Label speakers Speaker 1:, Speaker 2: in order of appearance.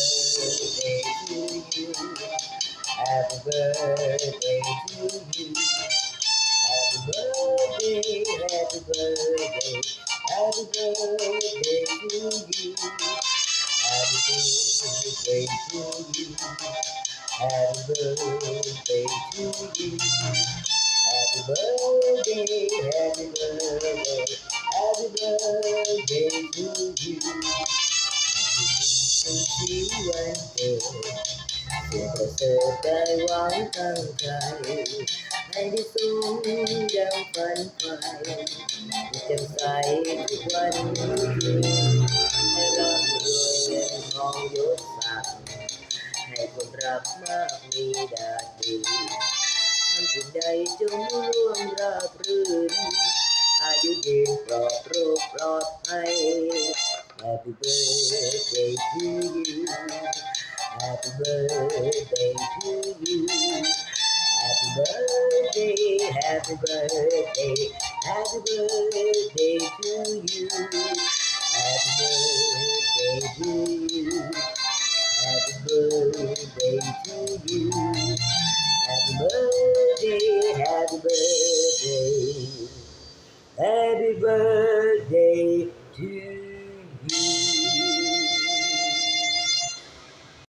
Speaker 1: birthday to you. Happy birthday to you. Happy birthday, happy birthday, happy birthday to you. Happy birthday to you. Happy birthday to you. Happy birthday, happy birthday, happy birthday to you. Happy birthday. สิ่งประเสริฐได้หวังตั้งใจให้ได้สูงยังฝันใฝ่ที่แจ่มใสทุกวันนี้ให้ร่ำรวยเงินทองยศศักดิ์ให้คนรักมากมีดาดีทำสิ่งใดจงร่วงราบรื่นอายุยืนปลอดโรคปลอดภัย Happy birthday to you. Happy birthday to you. Happy birthday, happy birthday, happy birthday to you. Happy birthday to you. Happy birthday to you. Happy birthday, happy birthday, happy birthday.